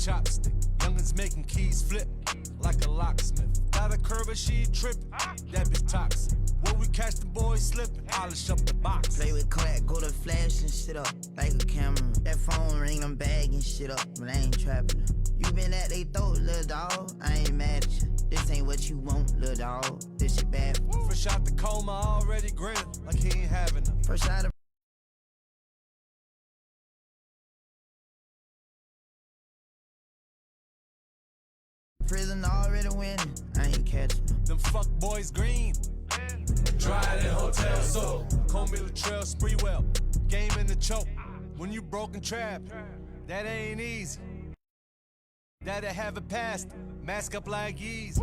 chopstick. Youngins making keys flip like a locksmith. Got a curve and she trippin', that bitch toxic. When we catch the boys slippin', polish up the box. Play with crack, go to flash and shit up like a camera. That phone ring, I'm bagging shit up, but I ain't trapping them. You been at they throat, little dog, I ain't mad at you. This ain't what you want, little dog, this shit bad. Fresh out the coma, already grinning like he ain't having them. First out of prison, already winning, I ain't catching them. Them fuck boys green. Dry in hotel soap. Comey Latrell Spreewell. Game in the choke. When you broken trap, that ain't easy. That'll have it past. Mask up like Yeezy.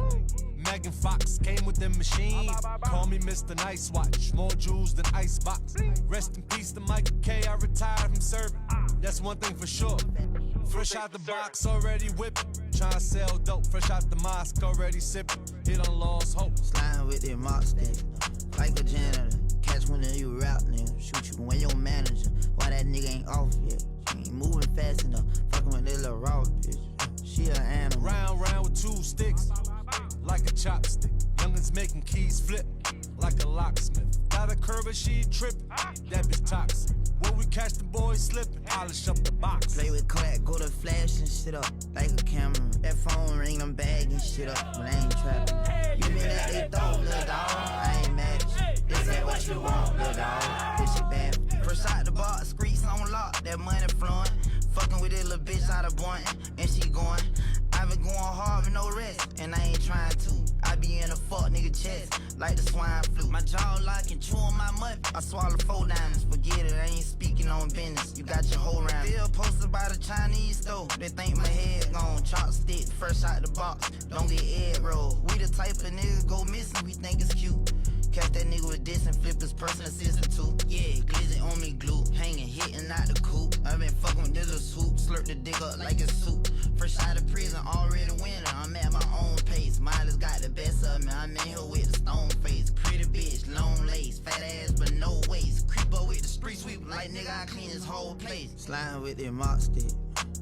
Megan Fox came with them machines. Call me Mr. Nice Watch. More jewels than Icebox. Rest in peace to Michael K. I retired from serving. That's one thing for sure. Fresh out the box, already whipping. Tryna sell dope. Fresh out the mosque, already sipping. Hit on lost hope. Sliding with that mop stick, like a janitor. Catch one of you rap nigga. Shoot you when your manager. Why that nigga ain't off yet? She ain't moving fast enough. Fucking with that little raw bitch. She an animal. Round with two sticks, like a chopstick. Youngins making keys flip, like a locksmith. Got a curve and she trippin', that bitch toxic. When we catch the boys slippin', polish up the box. Play with crack, go to flash and shit up like a camera. That phone ring, I'm bagging shit up, but I ain't trapping. You been at they throat, little dog, I ain't mad at you. This ain't what you want, little dog, this shit bad. First out the box, streets on lock, that money flowing. Fucking with this little bitch out of Boynton, and she going. I been going hard with no rest, and I ain't trying to. I be in a fuck nigga chest, like the swine flu. My jaw locking, chewing my mud. I swallow 4 diamonds, forget it, I ain't speaking on business. You got your whole round. Still posted by the Chinese store. They think my head gone, chopstick, fresh out the box. Don't get egg roll. We the type of niggas go missing, we think it's cute. Catch that nigga with this and flip his person assistant too. Yeah, glizzy on me glue, hanging, hitting out the coop. I been fucking with this swoop, slurp the dick up like it's soup. Fresh out of prison, already winning. I'm at my own pace. Miley's got the best of me. I'm in here with the stone face. Pretty bitch, long lace, fat ass but no waist. Creep up with the street sweep like nigga I clean this whole place. Sliding with that mop stick,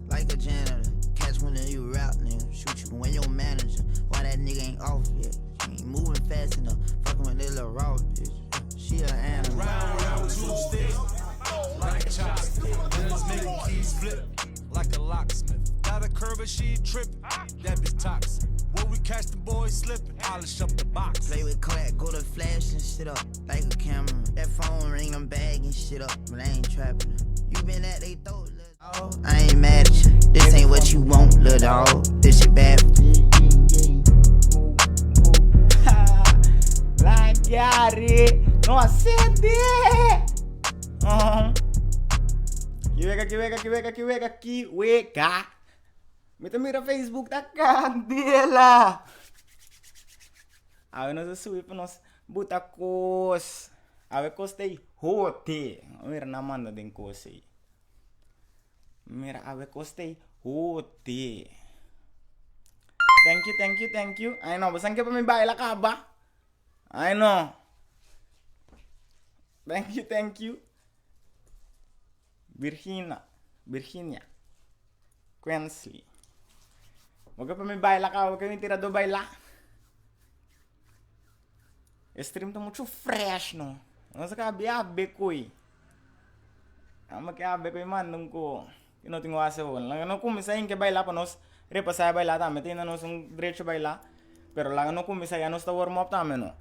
like a janitor. Catch one of you rap nigga, shoot you when your manager. Why that nigga ain't off yet? She ain't moving fast enough. Fucking with that little raw bitch. She an animal. Round with two sticks, like a chopstick. Youngins making keys flip, like a locksmith. Got a curve and she trippin', that bitch toxic. When we catch the boys slippin', polish up the box. Play with crack, go to flash and shit up like a camera. That phone ring, I'm bagging shit up, but I ain't trapping them. You been at they throat, little dog, I ain't mad at you. This ain't what you want, little dog, this shit bad. Lanciare, no acende. Kiweka. Mita mira Facebook tá candela. Aí nós suípa nós butacos. Aí costei hote. Mira na manda den cosei. Mira aí costei hote. Thank you. Ay no, basan ka pa may baila ka ba? I know. Thank you. Virginia. Quensley. Huwag ka pa may baila ka. Huwag ka may tirado baila. Stream tá muito fresh, no? Nossa kabi ko eh. Ama kabi ko eh, mandong ko. Tinoting wasa ko. Lang ano kumisayin ka baila pa nos. Repasaya baila tame. Tina nos ang diretso baila. Pero lang ano kumisaya nos ta warm up tame, no?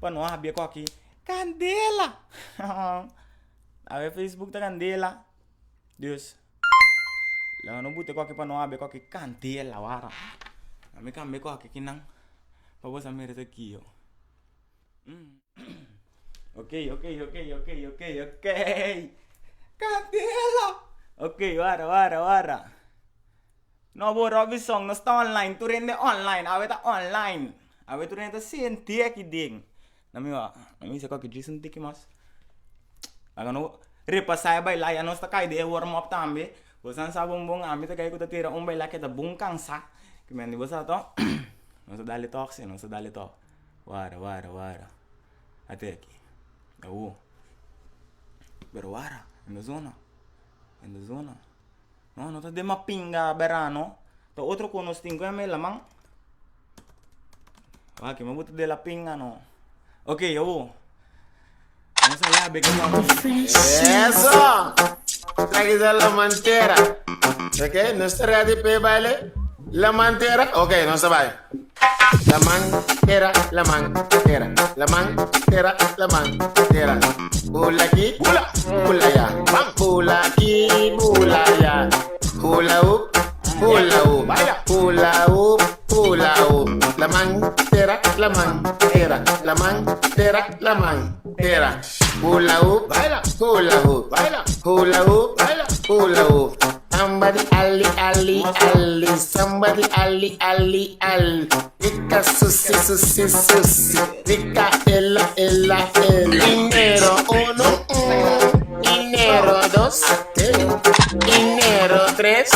Pano habi ko aqui. Candela! Ave Facebook ta candela. Deus. Lang ano buti ko aqui pano habi ko aqui. Candela, wara. Ami kambi ko aqui kinang. Pabos amir ta kiyo. Okay. Candela! Okay, wara. No, bo Robbie song, no sta online. Tu rende online. Ave ta online. Ave tu rende ta senti aqui ding. Nami sa ko ki Jason tiki mas. Agano repasaya baila ya no sta kai de warm up tambe. Bosan sa bumbong ami ta kai ko ta tira baila kita bungkang sa. Kimendi bosa to. No sa dali talk no sa dali to. Wara. Ate aqui. Pero wara, in the zona. No, tá de mapinga verano. To outro com nos tingo me lamang. Wah, que mabuto de la pinga no. Ok, yo. Vamos allá, ve que vamos. Eso. Tragues a la mantera. Ok, no está ready para baile. La mantera. Ok, no se vaya. La mantera, la mantera, la mantera, la mantera. Hula aquí, hula allá. Hula aquí, hula allá. Hula up, hula up. Hula up, hula up. La mantera, la mantera, la mantera, la mantera. Hula up, hula up, hula up, hula up. Somebody ali ali ali, somebody ali ali ali. Rica susi susi susi, rica ella ella ella. Dinero uno, dinero dos, dinero tres.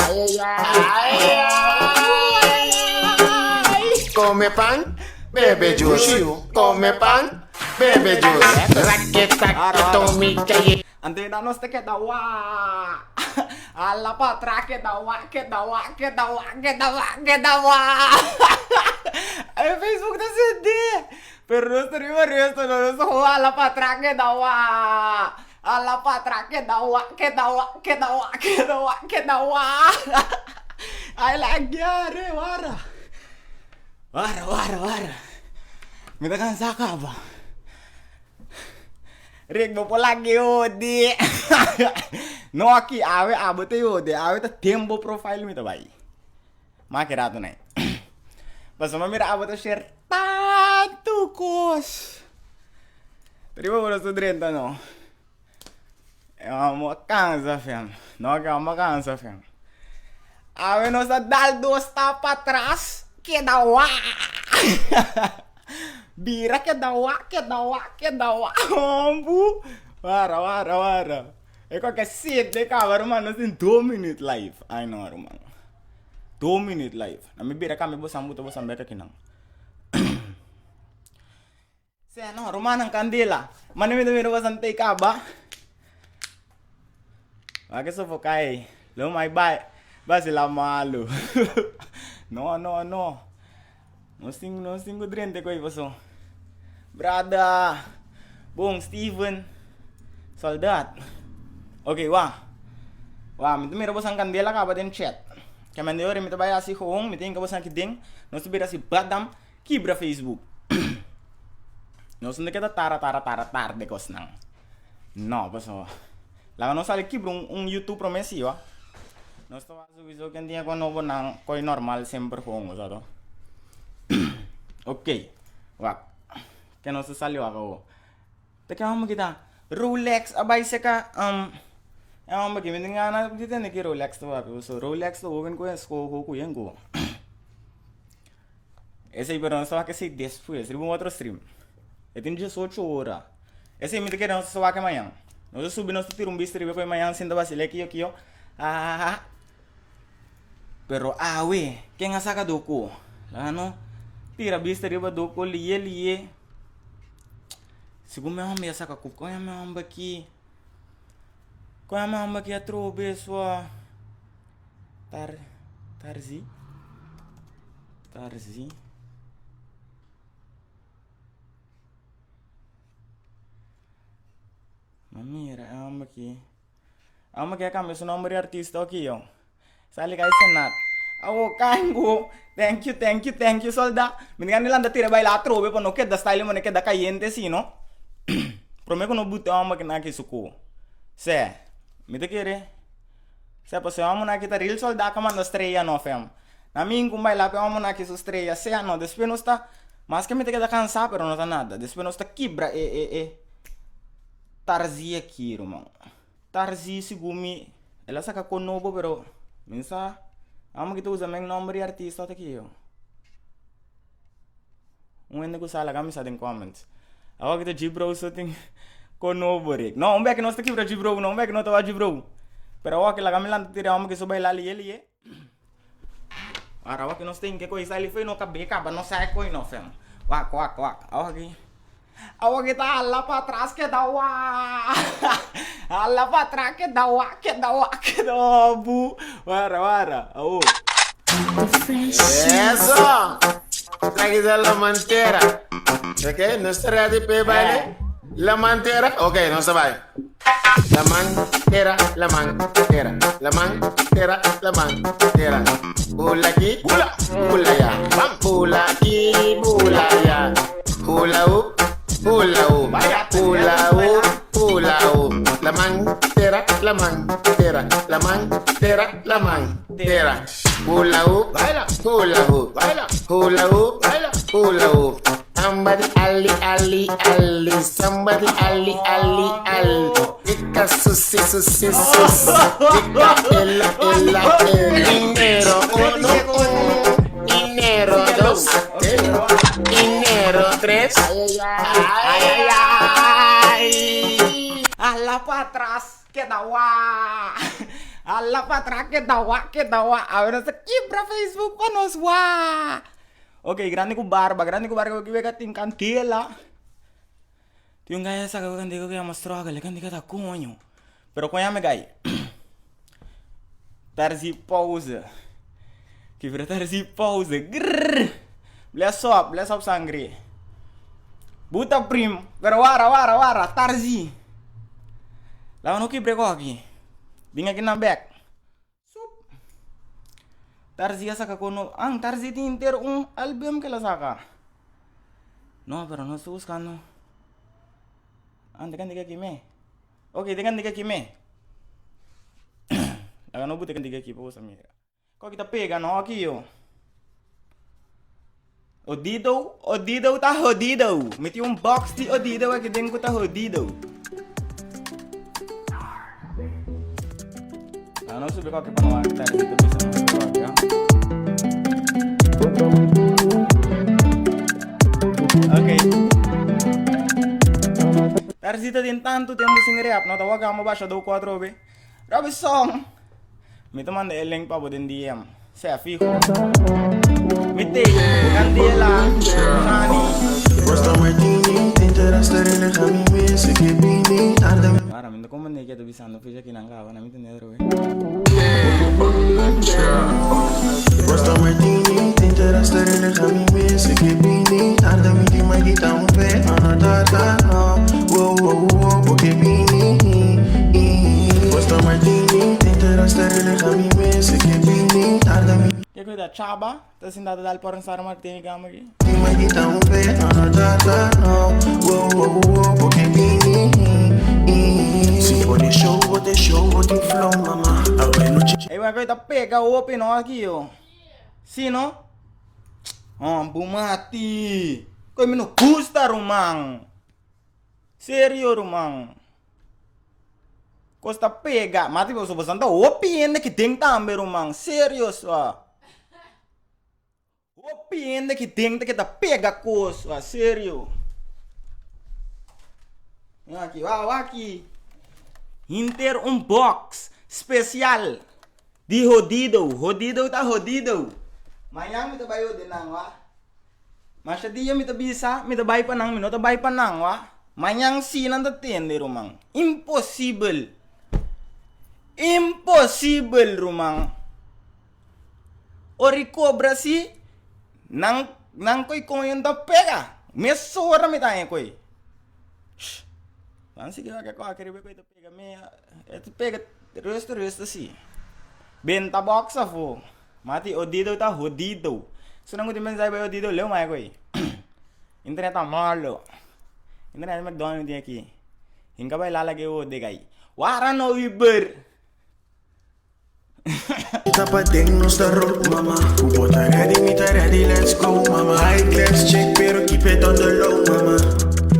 Come pan, bebe juice. Come pan, bebe juice. Raqueta que tome calle. Ante na nos te que dawa. Alla patra que dawa, que dawa, que dawa, que dawa, que dawa. Ay, Facebook na sindi. Pero nos terima resto no nos alla patra que dawa. Alla patra que dawa, que dawa, que dawa, que dawa, que dawa. Ay, lagyari, wara. Wara. Minta kan saka ba? Rig mo po lagi Odi. No aqui ave abote Odi. Ave ta tempo profile mi ta bai. Makirato na. Basta mamira abote share tanto cos. Terima por su drenta no. É uma cansa fam. Não é uma cansa fam. Ave nos dal dos tá para trás. Que da wa. Bira que dawa. Ambu. Wara. É qualquer cedo de cara, mano, tem 2 minutes live. Ai não, mano. 2 minutes live. Na me bira kami bosan buto bosan beka kinang. Se no, rumah nang kandila. Mana mi dumi bosan tei kaba. Wake sofokai. Lo mai bai. Basi la malu. No. Não singo drente ko ipaso. Brada. Bong Steven. Soldat. Okay, wah, minto mira bosan kandela ka ba den chat. Kamande ore mito baya si hong, mito inga bosan kiding. No subira si badam kibra Facebook. No sunde kita tara de kos nang. No, paso. Laga no sale kibra YouTube promesi wa. No sto aso que dia ko no bonang koi normal sempre hong usado. Okay. Wak. Que no se salió ako. Te kamo kita Rolex abay se ka magimit nga na dito na ki Rolex to ako. So Rolex to open ko ko yan ko. Ese iba sa kasi después, ribo outro stream. E tem 18 horas. Ese me quer não só que amanhã. Nós subi nós tiro bistri ko amanhã sinda basile kiyo. Pero we, que nga saka doko. Ano? Tira bistri ba doko liye. Sigur meu homem essa cacu, qual é meu homem aqui? Qual é meu homem aqui a trobe sua Tarzi? Mamira, é homem aqui. Homem aqui é câmbio, seu nome de artista aqui, ó. Sali kay senat. Awo kango. Thank you solda. Mingan nila da tira baila trobe pa no que da style mo ne que da cayente sino. Prometo no buta uma que na que suco. Se, me te quere. Se posso amo na que tá real solda que manda estreia no fem. Na mim com baila pe amo na que su estreia se no después no está. Mas que me te queda cansado pero no está nada. Después no está quebra Tarzi aqui, irmão. Tarzi segumi. Ela saca com novo pero mensa. Amo que tu usa meu nome de artista aqui yo. Ende ko sala kami sa den comments. Ako kita Gibro so ting kono borek. No, umbe que nós tá aqui para Gibro, não umbe que nós tá Gibro. Pero ako que la kami lang tira amo que so baila ali. Ara que nós tem que coisa ali foi no cabeca, ba no sai coi no fem. Wak. Ako kita ala pa atrás que dá wa. Ala pa atrás que dá wa, bu. Wara. Eso. Aquí está la mantera. Ok, no está ready para baile. La mantera. Ok, no se vaya. La mantera, la mantera, la mantera, la mantera. Hula aquí, hula, hula ya. Hula aquí, hula ya. Hula hula hula hula La mantera, la mantera, la mantera, la mantera. Hula baila, hula baila, hula baila, hula Somebody ali ali ali, somebody ali ali ali. Ika susi susi susi, ika ela ela ela. Dinero uno, dinero dos, dinero tres. Ay ay ay ay. Ala para atrás, que da wa. Ala para atrás, que da wa, que da wa. Agora você quebra Facebook para nós wa. Ok, grande com barba que vai ter cantela. Tem um gajo essa que eu digo que é uma struggle, que diga da conho. Pero conha me gai. Tarzi pausa. Que vira tarzi pausa. Grrr. Bless up sangre. Buta prim. Pero wara, tarzi. Lawan o que brego aqui. Vinha aqui na back. Tarzi asa kono ang Tarzi tinter album que la saca. No, pero no estoy buscando. Dekan diga kime. Okay, dekan diga kime. Laga no bute kan diga kipo sa mira. Kau kita pega no aqui yo. Odido tá rodido. Meti box de Odido aqui dentro tá rodido. Não subi qualquer panorama que tá ali, tô pensando no programa. Ok. Tarzita din tanto tempo sem reap, não tawa ka mo baixa do 4 be. Rabi song. Me te manda el link para poder DM. Sea fijo. Mete candela, nani. Rosta martini, tentera stare le camime, se che bini, tarda mi. Ara, me como ne que tô bisando, fiz aqui na cava, na me entender, we. Rosta martini, tentera stare le camime, se che bini, tarda mi di mai kita un pe, tarda no, wow, porque bini. Rosta martini, tentera stare le camime, se che bini, tarda mi. Que coisa chaba, tá sentado dal por Sara Martini gama aqui. Di mai kita un pe, tarda no, wow, porque bini. Se for the show, what the flow, mama. Agora no Aí vai ver, tá pega o open aqui, ó. Sim, não? Bumati. Kau mino gusta, rumang. Sério, rumang. Costa pega. Mati você bastante open que tem também, rumang. Sério, só. Open que tem que tá pega coisa, sério. Aqui, aqui. Inter box especial de Rodido tá rodido. Mayang mita bayo din nang wa. Masya diya mita bisa, mita bay pa nang minota bay pa nang wa. Mayang sinan ta tende rumang. Impossible rumang. Ori cobra si nang koy koyon ta pega. Mesora mita ay koy. Pansi que vai com aquele bebê pega meia, pega resto assim. Benta boxa fo, mati Odido tá rodido. Se não tem mensagem para Odido, leu mais coi. Internet tá malo. Internet McDonald's tem aqui. Hingga vai lá lagi o degai. Wara no Uber. Tapa ding no sta roll, mama. Ubo ta ready, let's go, mama. High class check, pero keep it on the low, mama.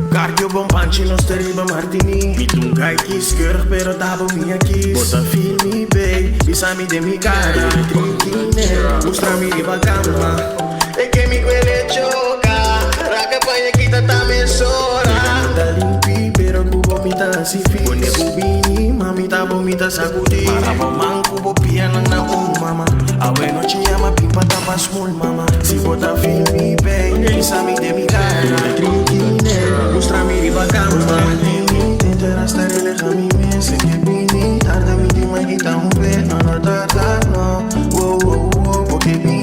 Cardio bom panchi no steriba martini. Mi tungai kiss keurig pero tabo minha kiss. Bota filmi babe, bisa mi de mi cara. Trinkine, mostra mi di bagama. E che mi quelle gioca, raga pagna kita ta mesora. Ta limpi pero kubo mita si fix. Bone bubini, mami tabo mita sakudi. Para mamang kubo pia nang na mama. Awe no chiyama pimpa tapa small mama. Si bota filmi babe, bisa mi de mi cara. Trinkine, mostra mi di bagama. Tentera stare le camime, se che bini, tarda mi di mai kita un pe, tarda no, wow, porque bini.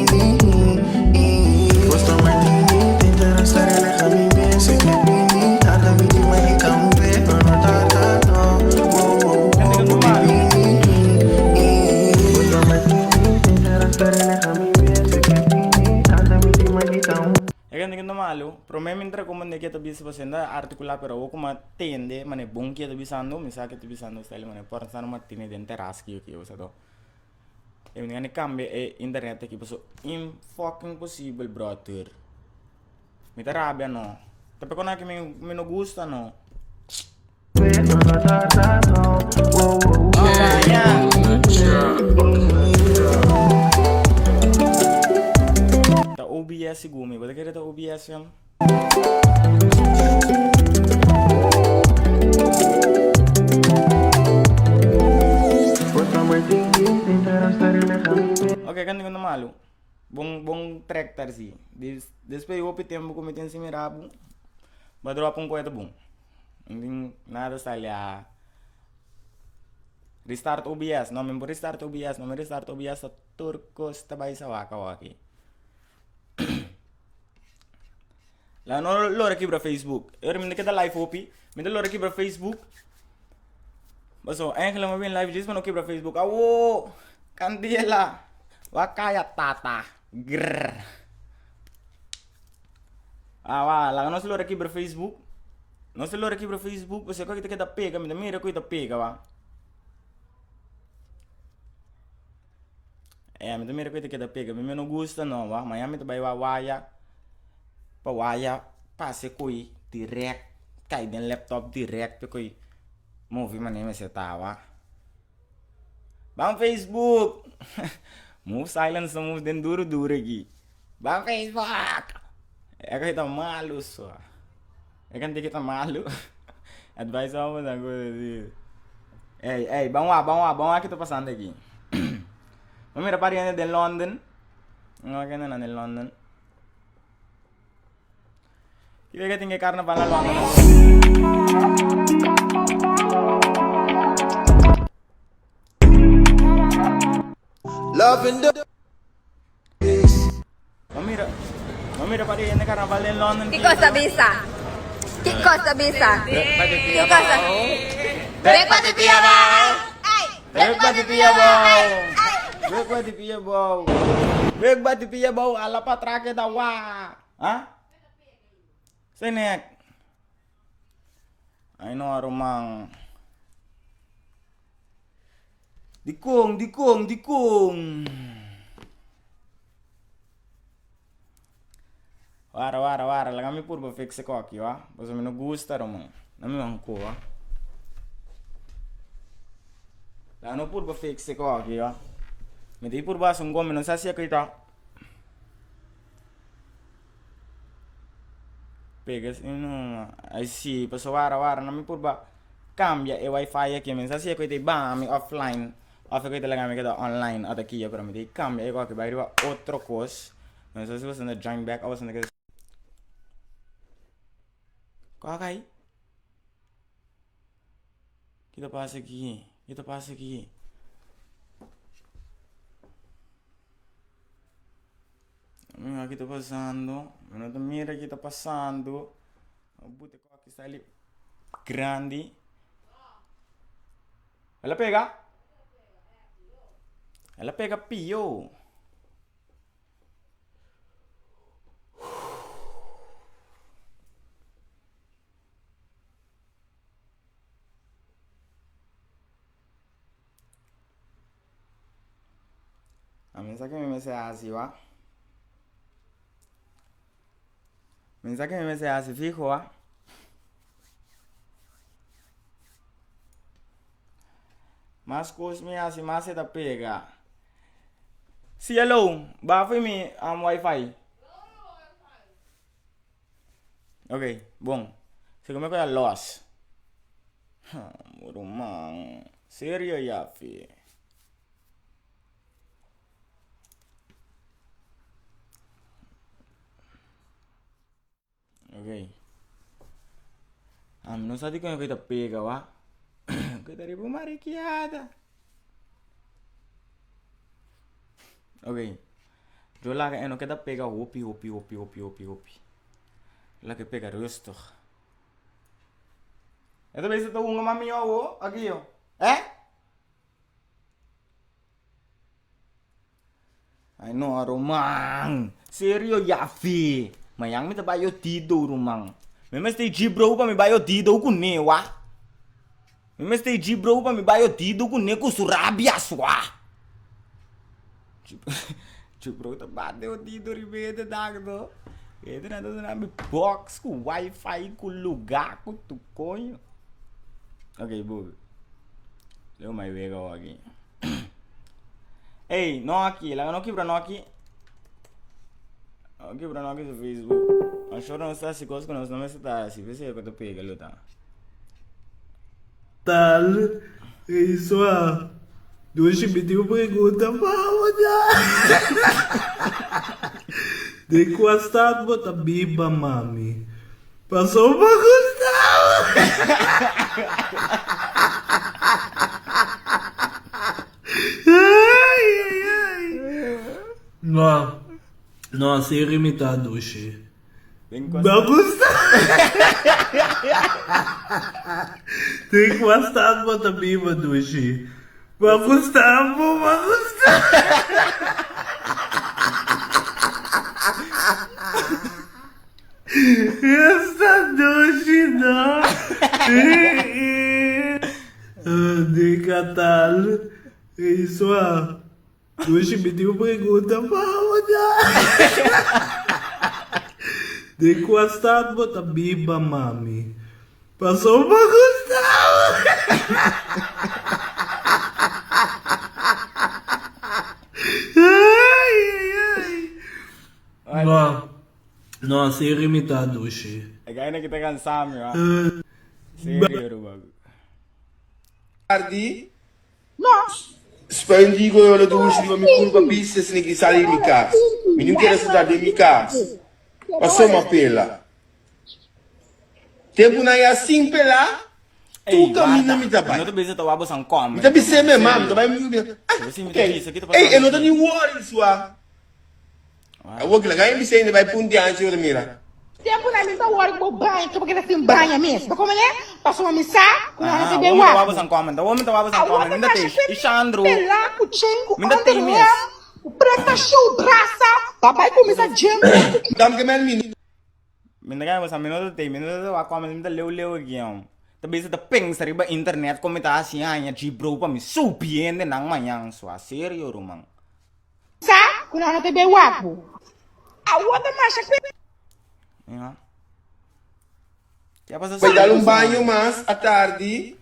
kita bisa pasenda articular pero o kuma tende mane bom kita bisa ando misa kita bisa ando style mane por sana matine den teraski que usa do e mane cambia e internet aqui passo fucking possible brother mi ta rabbia no tapi con anche mi no gusta no ta OBS gumi bada kira ta OBS yam Oke kan dengan malu bong tractor sih después eu optei tempo cometendo se mirabu badro apung ko ito bong hindi nada style restart OBS no member restart OBS sa turcos tabay sa waki la no lo aqui para Facebook eu me kita live opi me lo aqui para Facebook baso eigenlijk maar weer live dis man aqui para Facebook awo kandila wakaya tata grrr lá nós lo aqui para Facebook nós lo aqui para Facebook você que kita pega me mira que kita pega wa me mira que kita pega me não gusta não wa mas me vai waya pa waya passe coi direct cai den laptop direct coi movie man me se tawa bang Facebook move silence move den duro aqui bang Facebook kita malu só kan kita malu advice apa dah gue bang kita passando aqui Mami rapari yan del London nga kaya na del London kaya ka tinggi karnaval na lang Love in the Mami rapari yan karnaval del London ¿Qué cosa bisa? ¿Qué cosa bisa? ¿Qué cosa? Bekpa di Pia Bow! Bekpa di Pia Bow! Bekpa di Pia Bow! Bekpa di Pia Bow! Ala pa trake da wa! Ha? Sinek! Ay no arumang. Dikung! Wara, la kami purba fixe ko aqui, ó. Pois me não gusta, romão. Não me manco, ó. La no purba fixe ko aqui, ó. Me di purba sunggo, me não sei se kita. Pegas, não. Aí sim, pois wara, não me purba. Cambia e wifi aqui, me não sei se kita bam, offline. Of kita lang kami kita online at aqui, pero me di cambia e ko aqui, vai riba outro coisa. Não sei se você anda join back, ou você anda Kakai. Kita passa aqui. Aqui tá passando. Mira aqui tá passando. O bute aqui está ali grande. Ela pega pio. Mensaje me sea así, va. Mensaje me sea así, fijo, va. Más cosas me hace, más se te pega. Sí, hello. Va a mi wifi. Ok, bom. Se come con la loss. Morumang. Serio ya, fi. Okay. Não sabe como kita pega, wa? Kita ribu marikiada. Okay. Jola ka eno kita pega hopi. La que pega rustig. Ito ba isa to unga mami yo, aqui yo. Ay no, Romang. Serio, Yafi. Mayang minta bayo tido, Romang. Me mesti G-bro pa mi bayo dido ku ne wa. Me mesti G-bro pa mi bayo dido ku ne ku surabia swa. G-bro ta bate o dido ribete dagdo. Ito na doon na box ku wifi ku lugar ku tukonyo. Okay, bug. Leo mai vega aqui. Ei, não aqui, lá não aqui para não aqui. Aqui para não aqui do Facebook. Achou não está se coisa que nós não está se vê se eu tô pega luta. Tal, isso ah. Doce me deu pergunta para de quastado bota biba mami. Passou para Gustavo. Não, não, sem imitar Doce. Bagunça! Tem quastado bota biba Doce. Gustavo, essa doce não. De catal. Isso ah. Doce me deu pergunta de quastado bota biba mami. Passou para Gustavo. Não, sem imitar Doce. É que ainda que tá cansado, meu. Sério, bagulho. Tardi? Spendi con le due uscite, mi curva piste se ne chi sali in casa. Mi non chiede stare in casa. Ma insomma pela. Tempo na ia assim pela. Tu cammina mi Não tabai. te precisa tomar bolsa como. Mi tabi se me mam, tabai mi. Você me diz isso aqui tá Ei, eu não tô nem worry sua. Eu vou que lá, me sei ne vai punti anche ora mira. Tempo na minha hora que vou banho, que eu quero assim banho mesmo. Como é? Passou uma missa, quando ela se Vamos deu tomar água. bolsa como. Vamos tomar bolsa como. Ainda tem. Isandro. Pela, cuchengo, Ainda tem mesmo. o preta show, braça, papai começa a jambar. Dam que men mini. Minta kaya bolsa minuto tem. Minuto wa como minta leu aqui, ó. Tapi sa ping sa riba internet ko mita siya nya G-bro pa mi supiende nang mayang swa. Sério, rumang. Sa, quando ela te deu água. A outra marcha que Yeah. Kaya pa sa Vai dar um banho mas à tarde.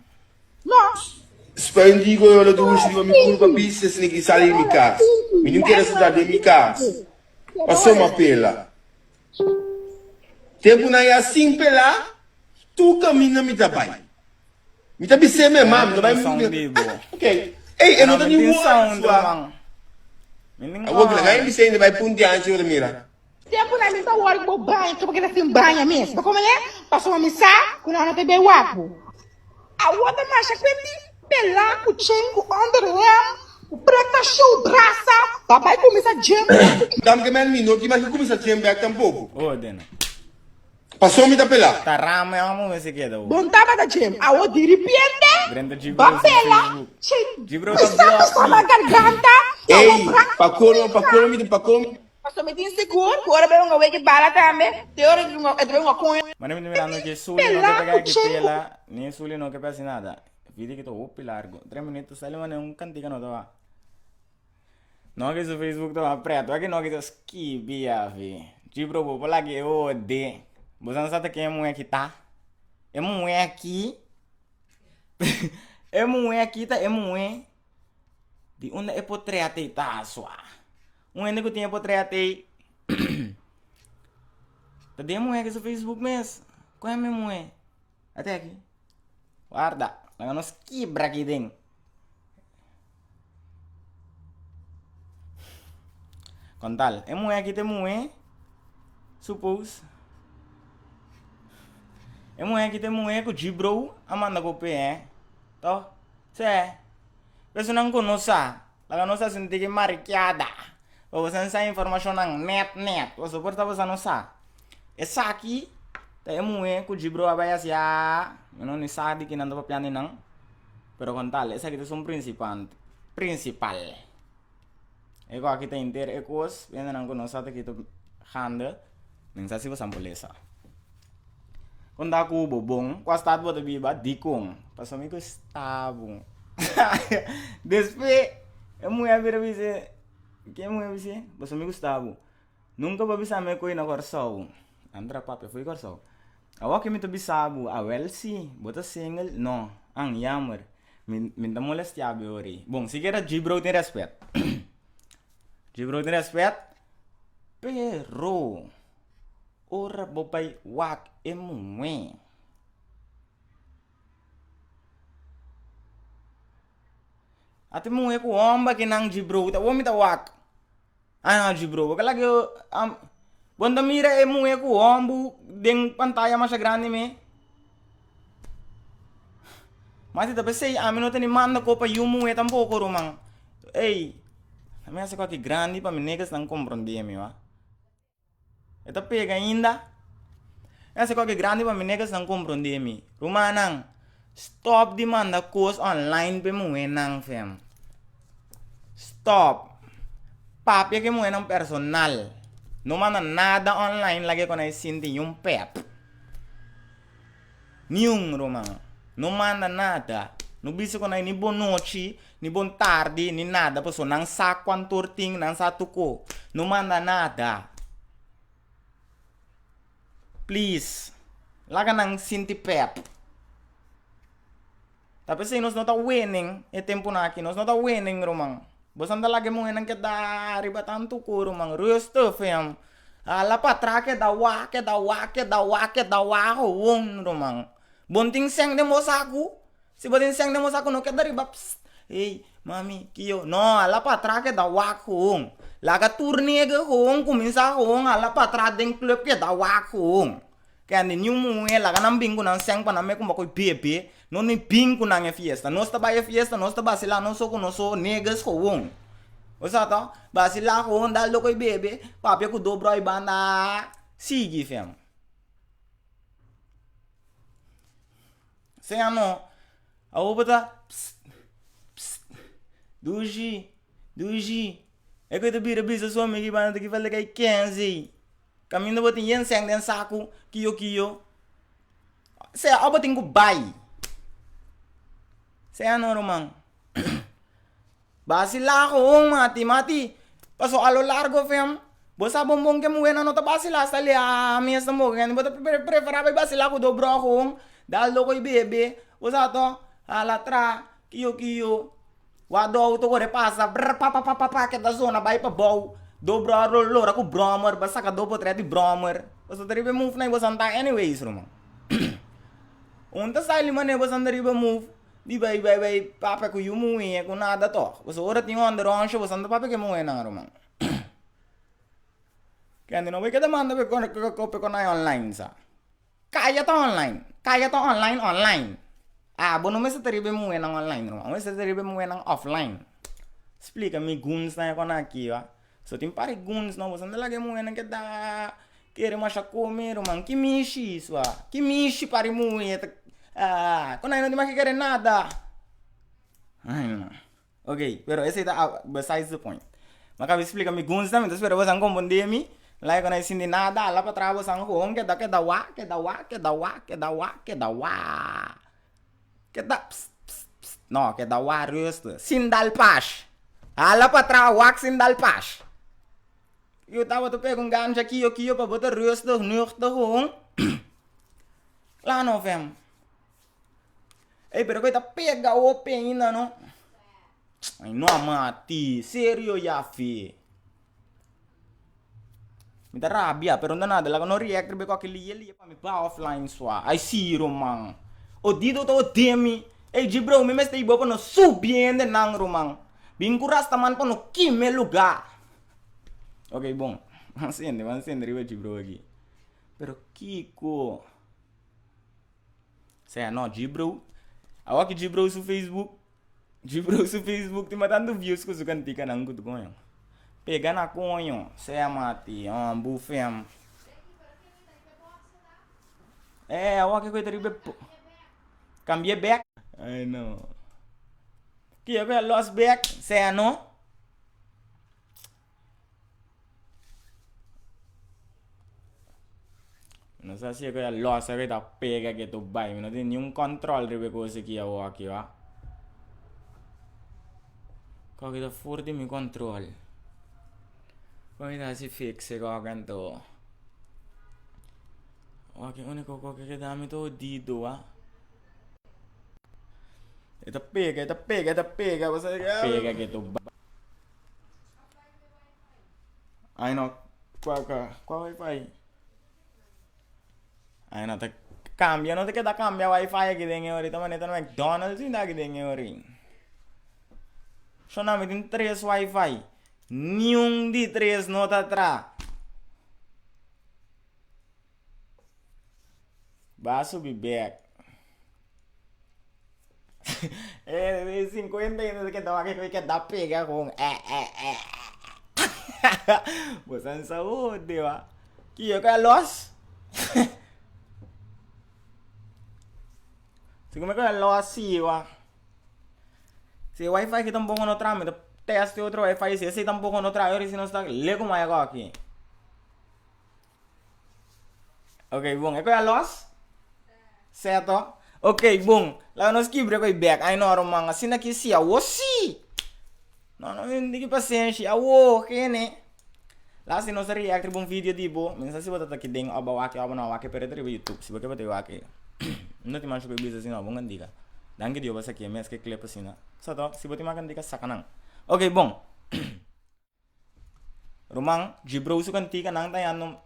nós. Spendi con le due uscite, mi curva piste se ne chi sali in casa. Mi non chiede stare in casa. Ma insomma pela. Tempo na ia assim pela. Tu cammina mi tabai. Mi tabi se me mam, tabai mi. Ok. Ei, eu não tô nem worry sua. Eu vou que lá, me sei ne vai punti anche ora mira. Tempo na minha hora que vou banho, que eu quero assim banho mesmo. Como é? Passou uma missa, quando ela te deu água. A outra marcha que pela, cuchengo, underwear, o preta show, braça, papai começa a jambar. Dam que men minuti, mas que começa a chamber tampouco. Oh, dena. Passou-me da pela. Tarama yung mo si keda. Bom tava da jam, a outra de repente, Grande G-bro sa papela, Facebook. G-bro estamos sa com a garganta, Ei, pacolmo, me pacolmo. Passou me tem seguro, agora vai um que bala também, tem hora que uma coisa. Mana mi mirando que Suli no que pega que pela, ni Suli no que pesa nada. Vidi que to upi largo. 3 minutos sale mana un cantica no tava. No que su Facebook tava preto, aqui no que to skibia vi. G-bro po pala que o de. Você não sabe quem é mulher aqui tá? É mulher aqui. É mulher aqui tá, é mulher. De onde é potreate tá sua. Um ende que tinha potreate. Tadi mulher que su Facebook mes. Qual é minha mulher? Até aqui. Guarda, lang nos quebra aqui dentro. Contal, é mulher aqui tem mulher. Suppose. É mulher que tem mulher com G-bro, amanda ko pe to, se, peso nang kunosa, laga nosa senti que mariqueada, ou você não informação nang net, ou suporta você não sa, essa aqui, é mulher com G-bro abaya siya, não ni sabe que não dá para nang, pero contal, essa aqui é um principal, ego aqui tem inter ecos, vendo nang kunosa te kita handa, nang sa si você ampulesa. Quando aku bobong, com a estátua de biba, dikong. Passou me Gustavo. Despe, eu mulher vira você. Que mulher você? Passou me Gustavo. Nunca vou bisa me coi na Corsol. Andra papi, foi Corsol. Awak mi to bisabu, well si, bota single, no, ang jammer. Minta molest ya ori. Bom, se era Gibro tem respeito. Gibro tem respeito. Pero ora bopai wak emue. Ate mue ko omba kinang Gibro, ta wami ta wak. Ano Gibro, kalagi Banda mira emu ku ombu deng pantalla mais grande me. Mas tapi sei a mim não tem manda copa yumu é tampouco romang. Ei, a minha se que grande para me negas não compreender me wa. É tá pega ainda. Essa que grande para me negas não compreender me. Romanang, stop de manda course online pe mu nang fam. Stop. Papi que mu nang personal. Não manda nada online lagi quando sinti um pep. Nenhum, Romão. Não manda nada. Não bisa quando ni boa noite, ni boa tarde, ni nada. Pessoal, não sabe quanto tortinho, não sabe tuco. Não manda nada. Please. Laga nang sinti pep. Tapi se nós não tá winning, é tempo na aqui, nós não tá winning, Romão. Bosan da lagi mo nang kita ribatan tuku rumang rusto fam. Ala patra ke dawa wong rumang. Bonting seng de mosaku. Si bonting seng de mosaku no ke dari bab. Hey, mami, kiyo. No, ala patra ke dawa hong. Laga turni ge hong kuminsa hong ala patra deng klub ke dawa hong. Kaya ni nyumu laga nambing ko nang seng pa na me kumbako bebe. No ni bingo na fiesta. Nós tá baia fiesta, nós tá basila, nós só conosco negas com. O sato, basila com dal do coi bebe, papi ku dobro ai banda sigi fam. Se ano, a obata duji. É que tu bira bisa só me que banda que fala que 15. Caminho botin yen seng den saku, kiyo. Se a botin ku bai. Saya no romang. Basila ko mati. Paso alo largo fam. Bosa bombong ke muena no ta basila sali a mies mo kan bota preferaba basila ko dobro ko. Dal do ko bebe. Bosa to ala tra kiyo. Wado auto ko repasa pa ke da zona bai pa bow. Dobro rollo ko bromer basa ka dopo tre di bromer. Bosa tribe move na bosa anta anyways romang. Unta sai limane bosa ndariba move. Di bai, papa ko yumu ko nada to. Você ora tinha onda roncho, você anda papa que mo na romang. Kaya não vai que demanda pe ko na online sa. Kaya to online. Ah, bono me se teribe mo na online romang. Me se teribe mo na offline. Explica me guns na ko na aqui, wa. So tem pare guns não, você anda lagi mo na que da querer macha comer romang. Que mishi swa. Que mishi pare mo Ah, kung não te querer nada. Ai, não. Ok, pero esse está besides the point. Mas acaba explica me guns também, então espero você não compreender me. Lá quando eu senti nada, lá para trás você não com que da wa. Não, que da wa rust. Sindal pas. Lá para trás wax sindal pas. Eu tava to pega ganja aqui para botar rust do nucht hong. Lá não vem. Ei, pero coita pega o ainda não? Ai, não amati, sério ya fi. Me dá rabia, pero não nada, lá não react be com aquele ele para me pa offline sua. Ai si romang. O dido to demi. Ei, Gibro, me mesti ibo pa no subiende nang romang. Bingkuras taman pa no kime lugar. Ok, bom. Vamos acender o Gibro aqui. Pero Kiko. Sei não, Gibro. Awak que Gibro su Facebook tem matando views ko su kantika nang kutu ko yon. Pega na ko yon, saya mati, bufem. Awak ko tari be cambie back. I know. Kia ko lost back, saya no. No Não sei se é loja que tá pega que tu vai, não tem nenhum controle de coisa que eu aqui, ó. Qual que tá fora de meu controle? Qual que tá se fixe com o canto? Ok, a única coisa que dá me todo dito, ó. Ita pega, você pega que tu vai. Ai não, qual Wi-Fi? Ai não, tá cambia, não te queda cambia Wi-Fi aqui dentro ahorita, mas tá no McDonald's ainda aqui dentro ahorita. Só não me tem 3 Wi-Fi. Nenhum de 3 não tá atrás. Vai subir back. 50 ainda que tava aqui que dá pega com Você não saúde, ó. Que eu quero loss. Se como é que é loss assim, ó. Se o Wi-Fi que tá um pouco no trâmite, teste outro Wi-Fi, se esse tá um pouco no trâmite, se não está, lê como é agora aqui. Ok, bom, é que é loss? Certo? Ok, bom. Lá nós quebra com o back. Aí não, romang. Assim aqui se awo si. Não tem paciência. Awo, que né? Lá se nós react bom vídeo de bo. Mensa se botar aqui dentro abawake abawake para ter YouTube. Se você bater wake. Não tem mais que bisa assim não, bom diga. Danke dia basta aqui, mas que clip assim não. Só se você makan diga sakanang. Ok, bom. Romang, Jibro su kan tika nang tayan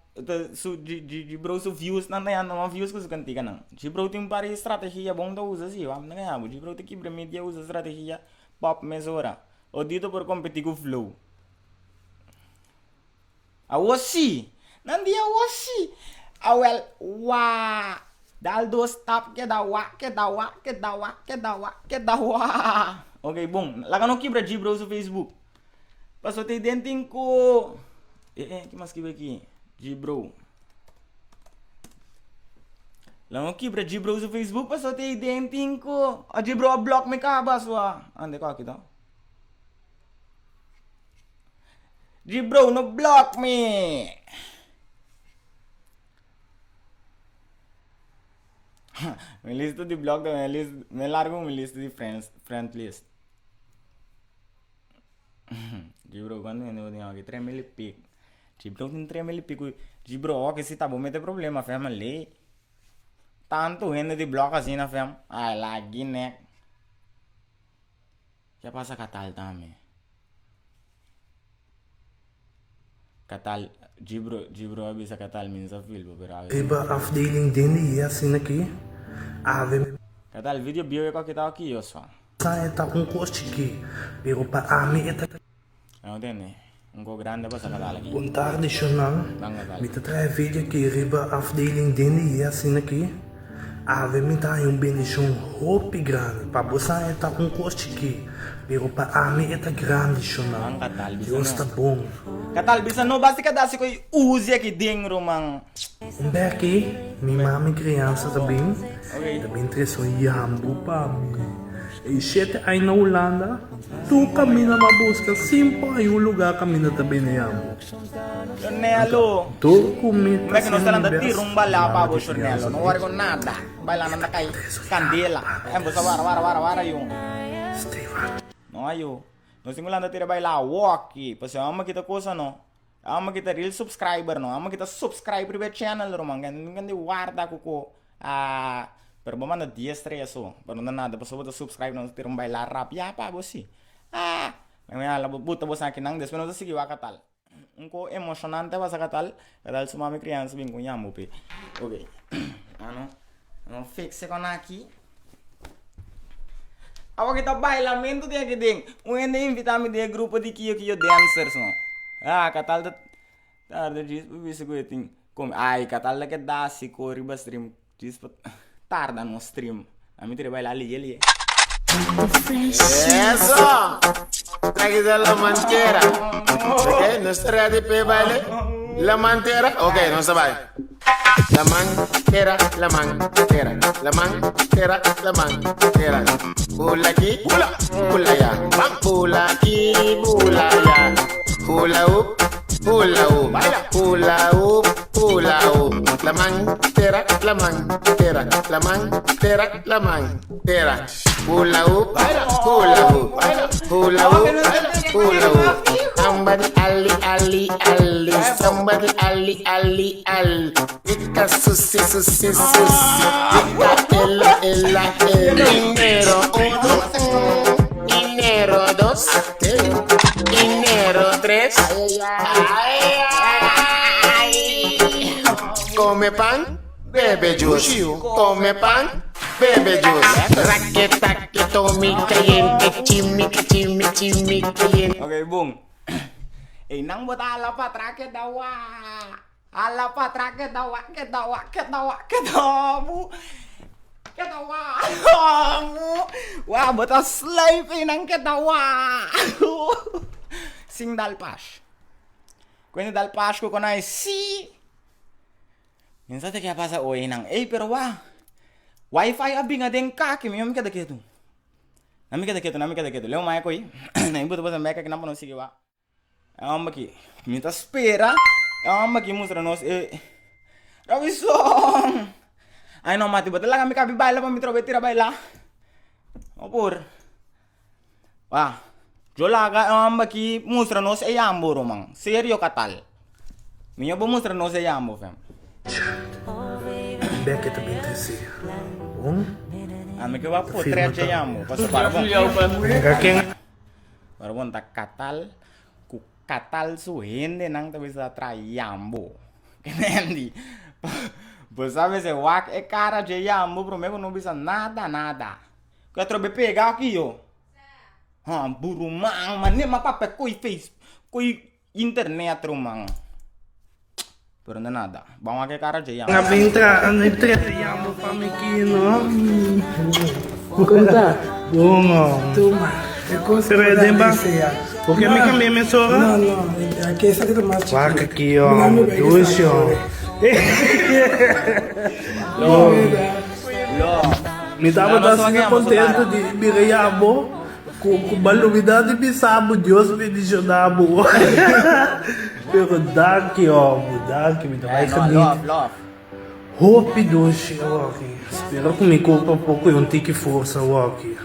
Jibro su views nang tayan no views ko su kan tika nang. Jibro tem pari estratégia bom to usa si, vamos ganhar. Jibro te quebra media usa estratégia pop mesora. O dito por competir com flow. Awosi, nanti awosi. Awel wa. Dal dos tap que dawa. Ok, bom. Lá não quebra Jibro su Facebook. Passou te denting ko. Que mais que aqui? Jibro. Lá não quebra Jibro su Facebook, passou te denting ko. A Jibro block me kabas wa. Ande ka kita. Jibro no block me. Me lista de block da me largo me lista de friend list. Jibro quando eu tenho aqui 3.000 pico. Jibro tem 3.000 pico. Jibro ok se tá bom me tem problema fam ali. Tanto gente de bloco assim na fam. Ai lagi né. Já passa catal também. Katal, Jibro bisa katal minsa film berapa? Iba afdeling din iya sinaki. Ave Katal video bio ko kita aqui yo só. saya tá com costiqui. Pero pa ami eta Não tem né? Grande pa sa katal aqui. un traditional. Mita trai video que riba afdeling din iya sinaki. Ave me dá bendição hopi grande. Pa você tá com costiqui. Pero pa ami eta grande shona. Deus tá bom. Katal bisa no basta ka dasi ko use aqui dentro mang. Becky, minha mãe criança também. Também traz um jambu para mim. E sete aí na Holanda, tu caminha na busca, sempre em lugar caminha também na jambu. Jornelo. Tu comida. Como é que nós estamos dando tirung bala para o jornelo? Não vai com nada. Baila nanda kay candela. Bosa wara yung. Não ayo. Nós temos lá tira baila walk. Pasal ama kita coisa no. Ama kita real subscriber no. Ama kita subscriber be channel romang. Kan di warda ko pero bamanda 10 so. Pero nada pasal bota subscribe no tira baila rap ya pa bosi. May ala buta bosa kinang des pero sige wakatal. Unko emocionante basa katal. Katal sumami criança bem com yamu pe. Okay. Ano fixe con aqui. Awa kita bailamento dia que ding. Uende invitami dia grupo de kio dancers no. Katal da tarde diz bisa ko ting. Kom ai katal la que dá se corre ba stream diz tarda no stream. A mim tira bailar ali. Eso. Aquí está la mantera. Ok, no está ready para baile. La mantera. Ok, no se vaya. La mantera. Pula aquí, pula allá. Pula aquí, pula allá. Pula up, pula up. hula hoop. La mantera, la mantera, la mantera, la mantera. Hula hoop, hula hoop, hula hoop, hula hoop. Somebody ali, ali, ali. Somebody ali, ali, ali. Ika susi, susi, susi. Ika ella, ella, ella. Dinero uno, dinero dos, dinero tres. Ay, ay. Come pan, bebe juice. Come pan, bebe juice. Raqueta que tome caliente, chimi, chimi, chimi, caliente. Okay, Bung. Nang buat ala patrake dawa. Ala patrake dawa, ketawa, ketawa, ketawa. Ketawa. Wah, buat slave nang ketawa. Sing dalpas. Quindi dal Pasco con ai sì. Pensate che passa oi nang pero wah. Wi-Fi abi nga den kaki mi kada ketu. Nami kada ketu. Leo mai koi. Na ibu tuh sampai kenapa no sige wa. Maki minta spera. Maki musra nos Robinson. Ay no mati betul lah kami baila pa mitro betira baila. Opur. Wah. Jolaga maki musra nos yambo romang. Serio katal. Minyo bo musra nos yambo fam. Beck também tem Ami ke wa putre aja yambo. Pas parabon. Parabon tak katal. Ku katal suhende nang ta bisa trai yambo. Kenendi. Sabe se wak cara de yambo pro meu não bisa nada. Que trobe pegar aqui yo. Burumang man ma pape koi face. Koi internet rumang. Pero nada. Vamos a que cara de yambo. Entra yambo pra mim aqui, não? Como tá? Bom, Toma. Você vai dembar? Porque me cambiei minha sogra? Não. Aqui é só que tu mais chique. Vaca aqui, ó. Doce, ó. Me dava assim contente de me yambo. Com uma novidade me sabe, Deus me adicionava. Pero daqui, ó, daqui me dá mais caminho. Hope doce, ó, aqui. Espero que me culpa um pouco e tique força, ó, aqui.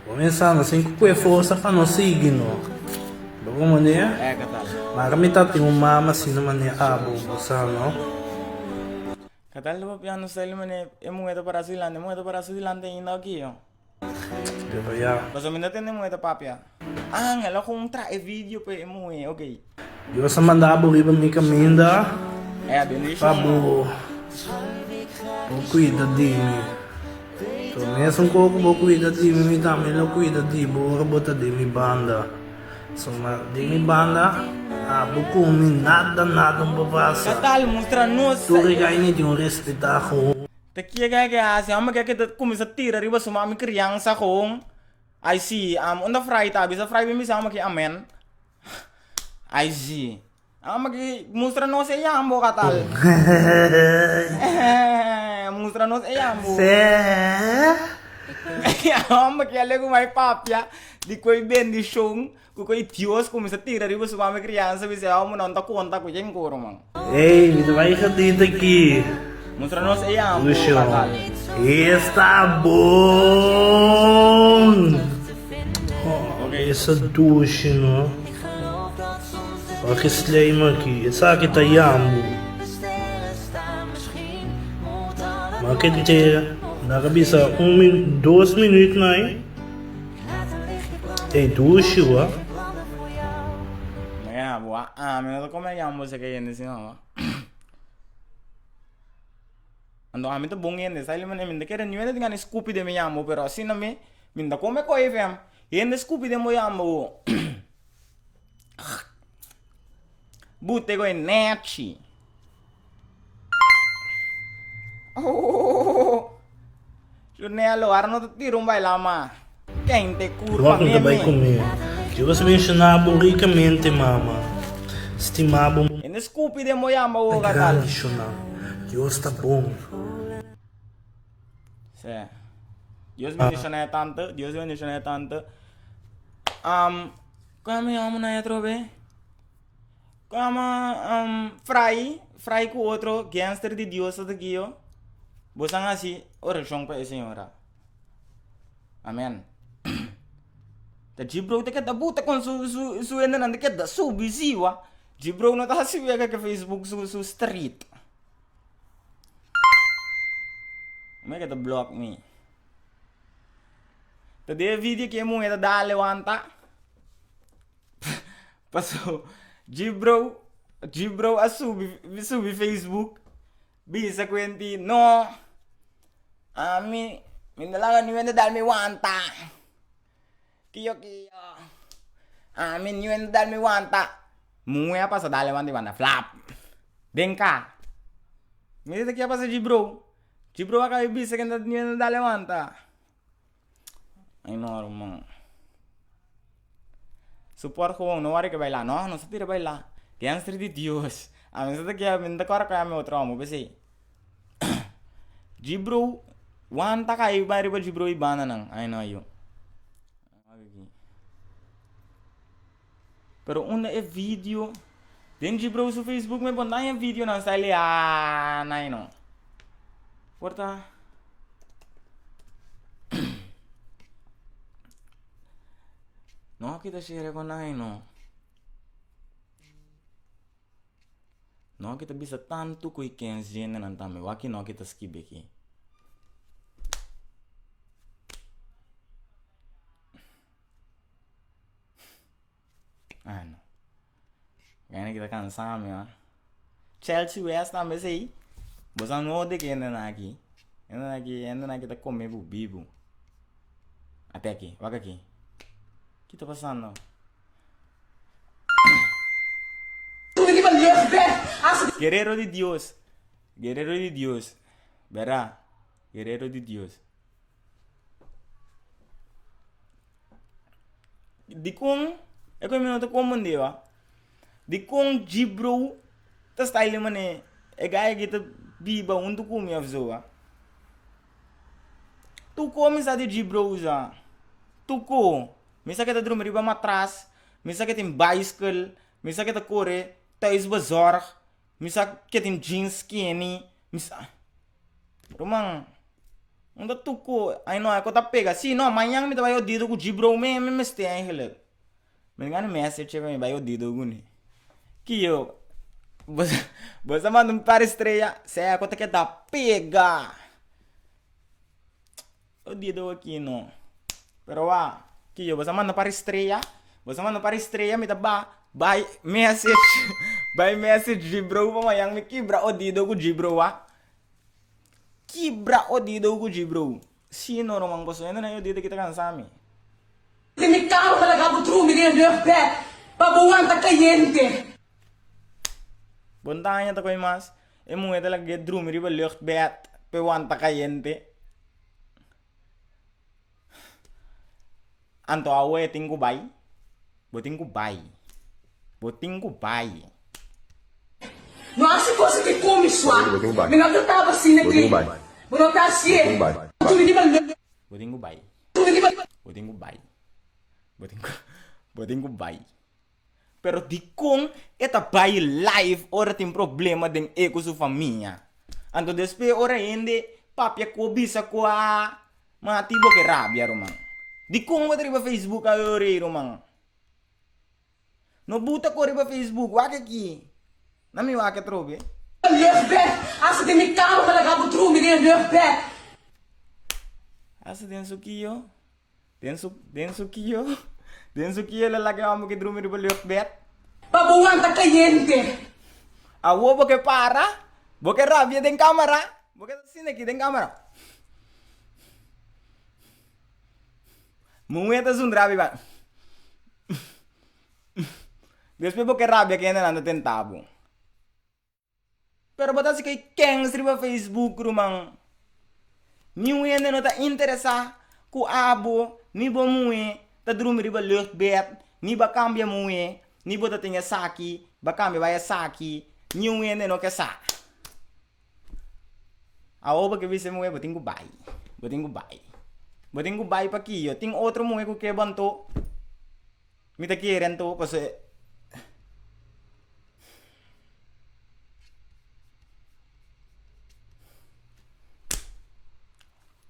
Vou pensar assim, que é força para não seguir, não. De alguma maneira? Katal. Mas kami tem uma mama assim, de maneira, você não? Katal lo piano style mane mueto para silante ainda aqui, ó. Pero ya. Paso minda tende mueto papia. Ngela kung trae video pe mue, okay. Deus a mandava riba me caminda. Benediction. Pabo. Cuida de mim. So, mesmo que eu cuida de mim, também eu cuida de mim, bota de mim banda. So, de mim banda, buku mi nada não passa. Katal mostra nos. Tu regaini de respeitar com. Tekia kaya kasi ama kaya kita kumisa tira riba sumami kriyansa kong. I see. Onda fry tabi sa fry bimi sama ki amen. I see. Magi mustra no se yambo katal. Mustra no se yambo. Magi ale ko may papya. Di ko'y bendisyong. Ko'y Diyos kumisa tira riba sumami kriyansa bisa mo nonta konta ko yung kuro mang. Ei, me vai dito aqui. Mustra no se yambo Lucio. katal. Está bom. Okay. Essa duche, não? Olha que slime aqui. Essa aqui tá yambo. Mas que dizer, na cabeça 2 minutos, não é? Ei, duche, ó. Maya, buah. Menos como yambo se kayo nisi no. Ando kami to bungin de sali man minda kera nyuene dengan Scoopy de me yambo pero assim na me minda come ko FM. Yende Scoopy de mo yambo. Bute ko neti. Junelo, arno to tiro vai lama. Quem te curva Logo vai comer. Que você mencionava ricamente, mama. Estimava Yende Scoopy de mo yambo katal. Deus tá bom. Dios bendiciones tanto, Dios bendiciones tanto. Kami amo na yatro be. Fry com outro gangster de Deus aqui, ó. Você assim, oração para a senhora. Amém. Tá Gibro te kita buta kon su ena nan kita su busy wa. Gibro no ta si vega ke Facebook su street. Me kita block me. Tá de vídeo que mo eta da levanta. Passou Gibro a subi Facebook. Bisa kwenti no. Mi dalaga ni wenda dal mi wanta. Kiyo. Ni wenda dal mi wanta. Muya apa sa dale wanta wanta flap. Denka. Mi dita kya pa sa Gibro. Gibro aka bisa kenda ni wenda dale wanta. Ay normal. Support ko no wari ke baila no sa tira baila. Gangster di Dios. Amin sa kya minda kora kaya mi otro mo besi. Gibro wanta kayo bari ba Gibro ibana nang ay no yo. Pero una é vídeo. Den Gibro sa Facebook me bon na vídeo na style na no. Porta. No kita share ko na no. No kita bisa tanto ko ikenzen na nantame waki no kita skip aqui. Ano. Kaya kita cansamos ya. Chelsea West também sei. Bosan no de que ainda aqui. Ainda kita comer bibo. Até aqui, vaga aqui. O que tá passando? Guerreiro de Dios. Verá? Guerreiro de Dios. Di kung é como eu tô comandando, ó. Di kung Gibro tá style mane é gaya que tá biba tu come a pessoa. Tu come sa de Gibro já. Tu co. Misa kita dormir riba matras, misa kita tem bicycle, misa kita corre, tais bazar, misa kita tem jeans skinny, misa. Rumang, onde tu co? Ai não, aku tak pega. Si no, amanhã me vai o dedo com Gibro me stay aí hele. Me engano message me vai o dedo guni. Que eu você manda para estreia, se aku tak kita pega. O dedo aqui não. Pero que você manda para estreia, me dá by message Gibro pa mayang me kibra o dedo ko Gibro Kibra o dedo ko Gibro. Sino romang boso, ano na yung dedo kita kansami. Mi caro talaga po true, mi rin pet. Pabuwan ta kayente. Buntanya ta ko mas, emo talaga drum mi riba luchtbed, pe wanta kayente. Anto awe tinggu bay. Boting ko bay. No acho que você que come sua. Me não tava assim aqui. Não tá assim. Tu me diga. Boting ko bay. Pero di kung eta bay live ora tem problema den eko su família. Anto despe ora ende papia ko bisa ko mati bo ke rabia romang. Di kung wala riba Facebook ayo re romang. No buta ko riba Facebook wake ki. Nami wake trobe. Asa de mi caro talaga po true, mi rin pet. Asa den sukiyo. Den sukiyo lalaki amo ke drum riba luchtbed. Pabuwan ta kayente. Awo bo ke para. Bo ke rabia den kamera. Bo ke sine ki den kamera. Mungeta sundrabi ba. Después porque rabia que ainda anda tentado. Pero bota se que quem escreve Facebook rumang. Ni ainda não tá interessa ku abo, ni bo mue, tá dormir riba luchtbed, ni ba cambia mue, ni bota tinha saki, ba cambia vai saki, ni ainda não quer sa. A oba que visse mue boting ko bay pa kiyo, ting outro mue ko ke banto. Mita kiren to kasi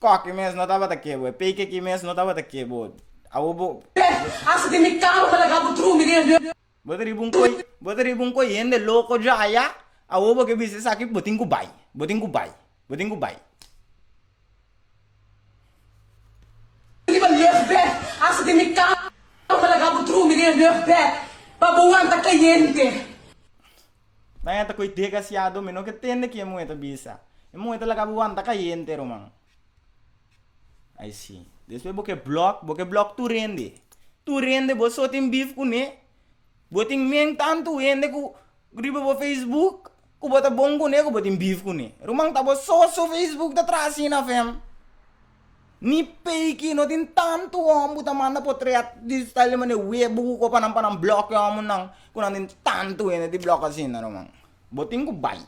Coque mesmo não tava daqui, boy. Peike aqui mesmo não tava daqui, boy. Awo Asa de me carro para lá pro menino. Botari bung koi yende loko jaya. Awo bo ke bisi sakit boting ku bai. Di ba lefbe? Asa de me carro para lá pro menino lefbe. Babuan ta kayente. Tanya ta koi dega siado meno ke tende ki emo eta bisa. Emo eta laga buan ta kayente romang. I see. Después boke block tu rende. Tu rende bo sotin beef ku ne. Boting meng tanto rende ku griba bo Facebook. Ku bota bongo ne ku boting beef ku ne. Romang ta bo so Facebook ta trasi na fam. Ni peiki no tin tanto om buta manda potret di style mane web buku ko panam block ya mo nang kunan tin tanto ene di block asin na romang. Boting ku bay.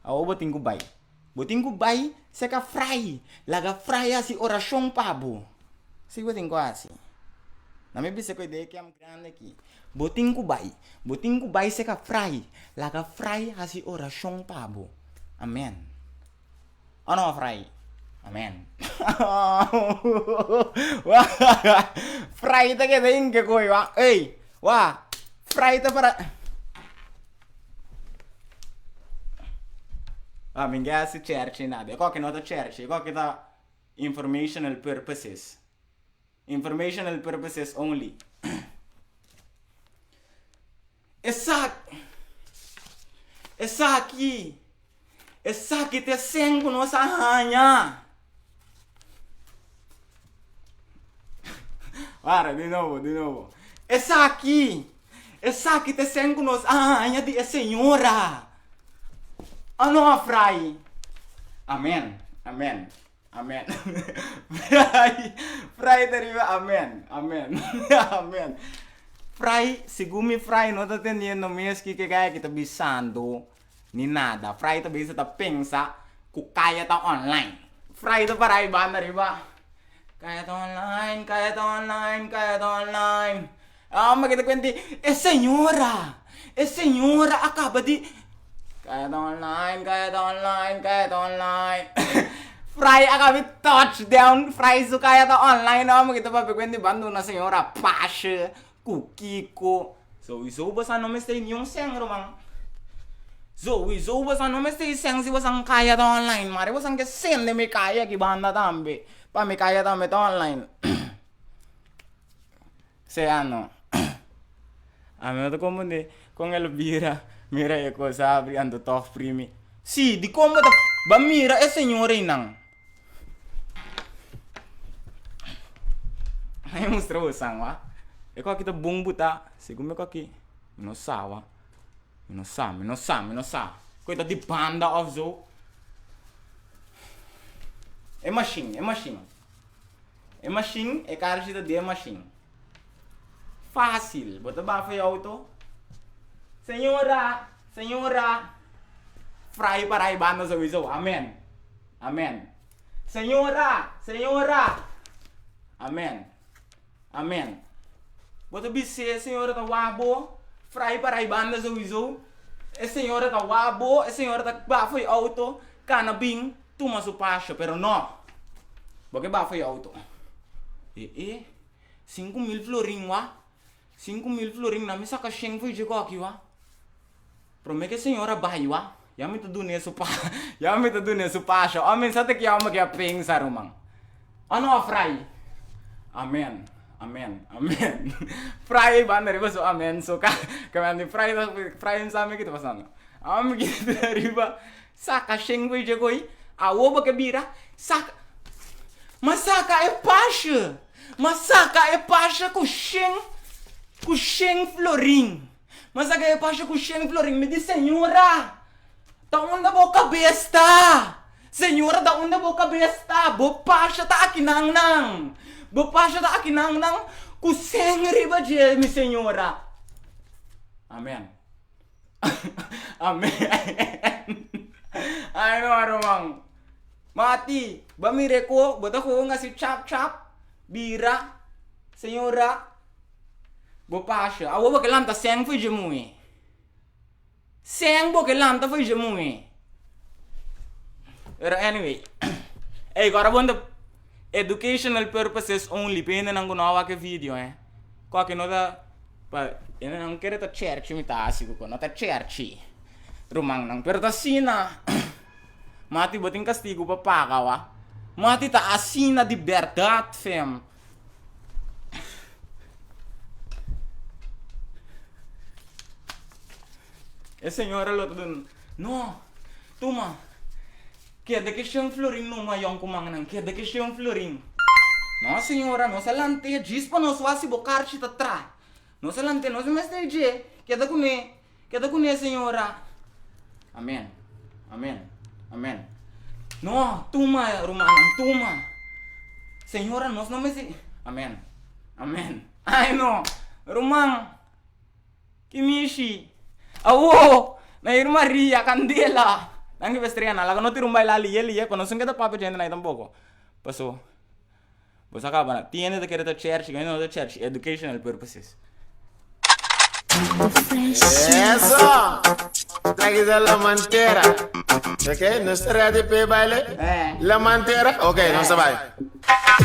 Awo boting ku bay. Boting ku bay seka fry. Laga fry si orasyong pabo. Si boting ko asi. Nami bisa ko ide kiam grande ki. Boting ku bay seka fry. Laga fry si orasyong pabo. Amen. Ano fry? Amen. Wah, fry ta ke ding ke koi wa. Ei, wah, fry ta para. Minha se church nada. Qual que nota church? Qual que tá informational purposes? Informational purposes only. Essa aqui te sengo nossa ranha. Para, de novo. Essa aqui te sengo nossa ranha de senhora. Ano fry? Amen. Fry deriva amen. Fry, segumi fry no tá teniendo mes que kaya kita bisando ni nada. Fry ta bisa ta pensa ku kaya ta online. Fry ta para iba na riba. Kaya ta online. Makita kwenti, señora, acaba de Kaya ta online. Fry acaba de touchdown. Fry su kaya ta online. Makita pa kwenti bando na señora Pasha, Kukiko. So iso ba sa nome stay yung seng romang. So iso ba sa nome stay seng si wasang kaya ta online. Mari wasang ke sende me kaya ki banda tambe. Pa me kaya ta me ta online. Se ano. Me to comunde con el bira. Mira e cosa abri ando tof primi. Sì, di come ba mira e signore inang. Ay mostro sang wa. E ko kita bung buta, segume ko ki. Mino sa. Ko ita di banda of zo. E machine. E cara de machine. Fácil. Bota ba foi auto. Senhora, fry para ibanda sa wizo. Amen. Senhora. Amen. Bota bise, senhora ta wabo, fry para ibanda sa wizo. Senhora ta wabo, senhora ta ba foi auto, kana bing, tu masu pasha, pero no. Porque ba foi auto. 5,000 florin wa. 5,000 florin na misa ka sheng foi de aqui wa. Prome que senhora baiwa, ya me tudo nisso pasha. Amen sa te que ama que pensa romang. Ano fry? Amen. Fry bandar riba so amen so ka kami fry sa me kita pasano. Am kita riba saka sheng foi de koi. Awo ba que bira saka masaka e pasha ku sheng florin. Mas a gaya pasha ku sheng florin me di senhora. Da onde bo cabeça? Senhora da onde bo cabeça? Bo pasha ta akinang nang. Ku sheng riba je mi senhora. Amen. Ay no aromang. Mati, bamire ko, bota ko ngasih chap bira. Senhora Bopasha, awo ba kelanta seng foi jemui. Seng bo kelanta foi jemui. Anyway, Hey, agora bom educational purposes only. Pena nang gunawa ke video Ko que nota pa ina nang kere ta church mi ta asigo ko nota church. Rumang nang pero ta sina. Mati boting castigo pa pagawa. Mati ta asina de verdade, fam. E senhora lo dun. No. Tuma. Que de que chão florim no maior kumangan que de que chão florim. No senhora, no salante diz para nós wasi bocar chita tra. No salante no se mestre je. Que da kune senhora. Amen. Amen. Amen. No, tuma rumanang tuma. Senhora, nós não me se. Amen. Amen. Ai no. Rumang. Kimishi. Awo, na irma Maria Candela. Nangi vestriana, la no tirumbai la liye, conosco que da papo gente na tampoco. Passou. Você acaba, né? Tiene de querer church, ganhando da church, educational purposes. Eso. Tragues la mantera. Ok, no está ready pe baile. La mantera. Ok, no se vaya.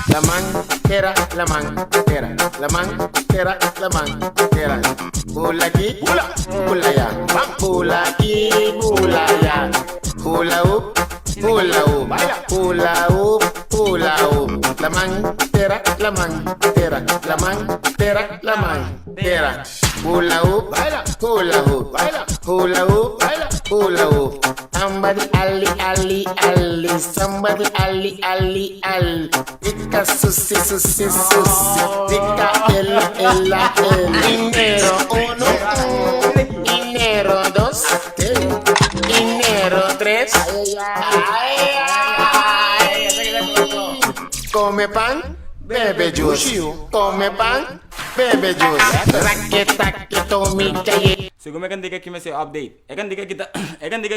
La mantera, la mantera, la mantera, la mantera. Hula aquí, hula allá. Hula aquí, hula allá. Hula up, hula up. Hula up, hula up. La mantera, la mantera, la mantera, la mantera. Hula up, hula up, hula up, hula up. Somebody ali, somebody ali. Tika susi. Tika ella. Dinero uno, dinero dos, dinero tres. Come pan, bebe juice. Come pan, bebe juice. Raketa tomi chaye. Siguro kan diga kime say update. Ekan diga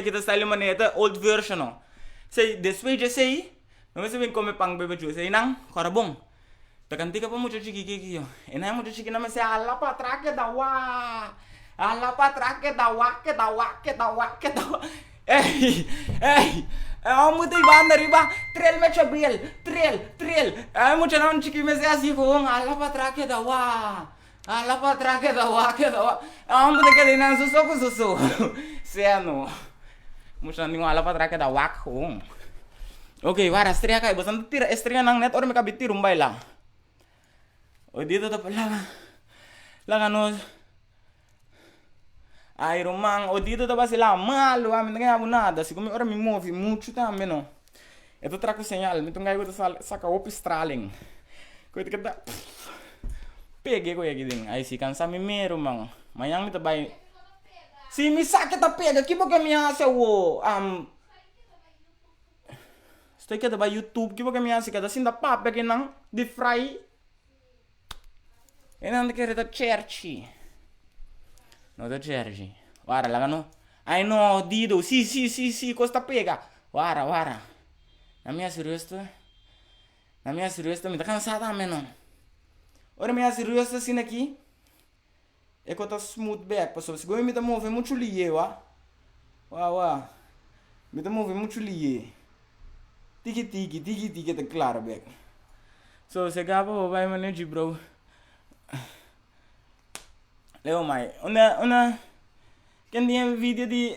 kita style man ita old version no. Say this way just say. No me sabihin come pang bebe juice. Say nang karabong. Takan diga pa mo chiki yo. Enay mo chiki na me say ala pa trake dawa. Ala pa trake dawa ke dawa. Hey. Amo te iba riba. Trail me chabiel. Trail. Amo chanon chiki me say asi fong ala pa trake dawa. Ala pa trake dawa. Amo te kadina suso. Seano. Musan ningo ala pa trake dawa kong. Okay, wara estria kai bosan tira estria nang net or me kabiti rumbay lang. O dito ta pala. Lang Ay romang, o dito ta ba sila malo, amin nga nada, siguro ora mi move mucho também no. Ito traco señal, mi tungay ko ta saka op straling. Ko ito kada. Pege ko yagiding. Ay si kan sa mi mero mang. Mayang mi ta bay. Si mi sakit ta pega, kibo kami asa wo. Estoy kada ba YouTube, kibo kami asa kada sinda pa pege nang di fry. Enang de querer ta cherchi. No da Gergi. Guarda, la no. Ai no, Dido. Sì, costa pega. Guarda. La mia seriosa mi tá cansada, mano. Ora minha seriosa assim aqui. É que eu tô smooth back, pessoal. Se me tá movendo muito lié, wa. Wa. Me tá movendo muito lié. Tiki, tá claro, back. So, se acaba, vai manejar, bro. Leo mai, una kan dia video di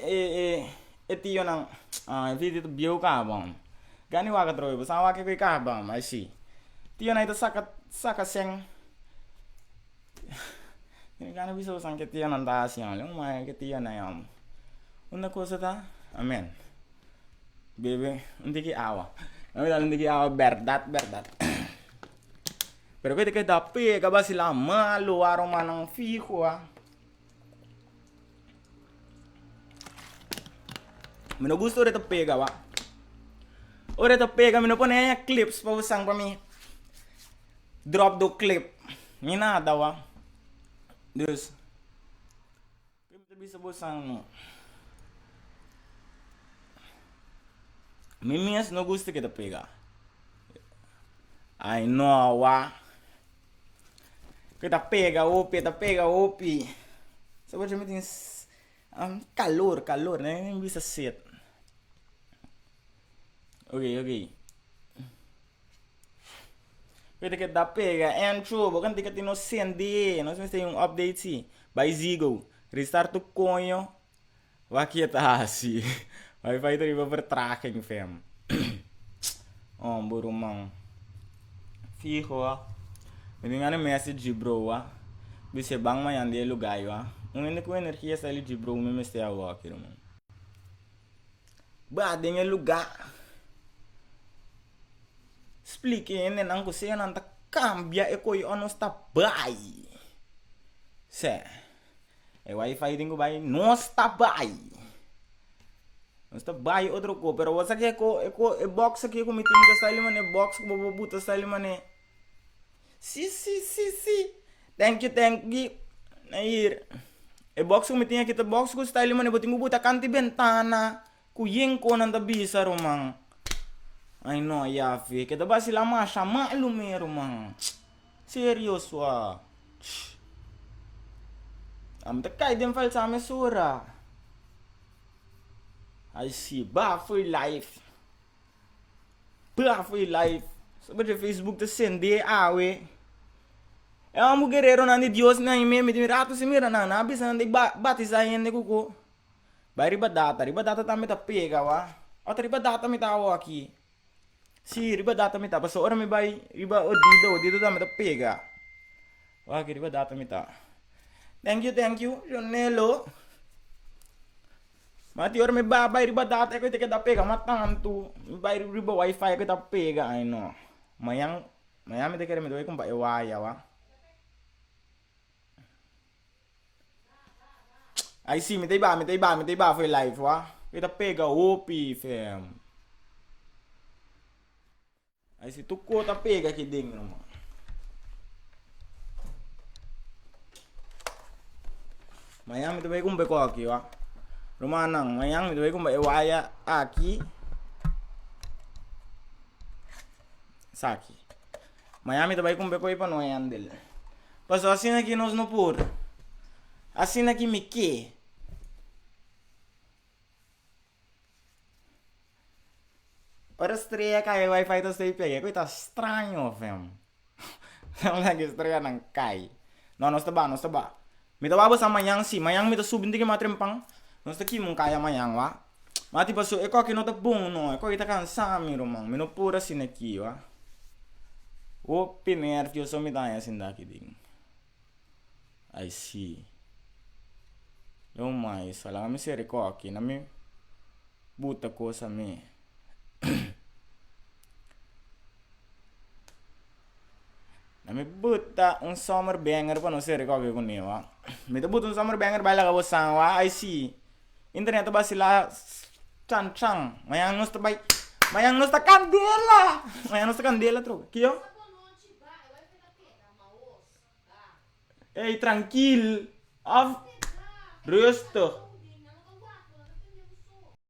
tio nang video to bio ka bang. Gani wa ka troy, sa wa ke ka bang, ai si. Tio na ito saka seng. Gani bisa usang ke tio nang ta siang, leo mai ke tio na yam. Una cosa ta, amen. Bebe, undi ki awa. Ami dal undi ki awa verdad. Pero que da pega ba sila malo araw manang fijo Me no gusto ito pega wa. Ora ito pega me no pone aí clips pa usang pa mi. Drop do clip. Mi nada wa. Deus. Como bisa busang no. Mimias no gusto que ito pega. Ai no wa. Kita pega opi. Sabe que me tem calor, né? Nem bisa set. Okay. Kita kita pega, entro, bukan tika tino sende, nós vamos ter update sim. By Zigo, restart o conho, vai kita assim. Wi-Fi itu riba bertracking fam. Burumang. Fijo ini ngane message bro bisa bang mayan dia lugar ini ku energia sali de bro me mesti awa aqui mano. Ba denga lugar. Explique ene nang ku sen anta cambia e koi ono sta bai. Se. Wi-Fi dingo bai no sta bai. Nós tá bai outro co, pero você aqui é box aqui com meeting da style mane box com bobuta style mane. Si. Thank you. Nair. E box com meeting aqui tá box com style mane botinho buta canti ventana. Ku yengko nanda bisa romang. Ai no ya fi, kita basi lama sama lume romang. Serius wa. Am tekai dem file sama sura. I see, ba for life. Sobre Facebook te sende awe. É uma guerreiro nandi Dios na ime me rato se mira na bisa nandi batisa yende kuko. Ba riba data tami ta pega wa. O riba data mi tawo aqui. Si riba data mi ta, paso ora mi bai riba odido tami ta pega. Wa riba data mi ta. Thank you, Jonelo. Mati orang me bay riba data ko ite da pega matang tu bay riba wifi ko ta pega ai no mayang me te kere me doy kung ba ewaya wa ai si me te ba foi live wa kita pega opi fam ai si tu ko ta pega ki ding no mayang me te bay kung ba ko aqui wa Romanang, mayang itu aku mbak Ewaya aqui. Saki. Miami também com beco para não andel. Passou assim aqui nós não por. Assim aqui me que. Ora estreia cai Wi-Fi to stay pega. Coisa estranho, fam. Não lagi estreia nang cai. Não, nós tá ba. Me tá babo sa mayang si. Mayang me tá subindo que matrempang. Nós tá aqui mong kaya mayang wa. Mati paso eko aqui não tá bom no. Eko kita kan sami romang. Me no pura sin aqui wa. O pimer que eu só me dá assim daqui ding. I see. Eu mais, fala me ser eko aqui na me buta coisa me. Na me buta summer banger pa no ser eko aqui com ele wa. Me tá buta summer banger baila ka bosang wa. I see. Internet ba sila chan mayang nos tabay mayang nos ta candela tro kiyo ei tranquilo rusto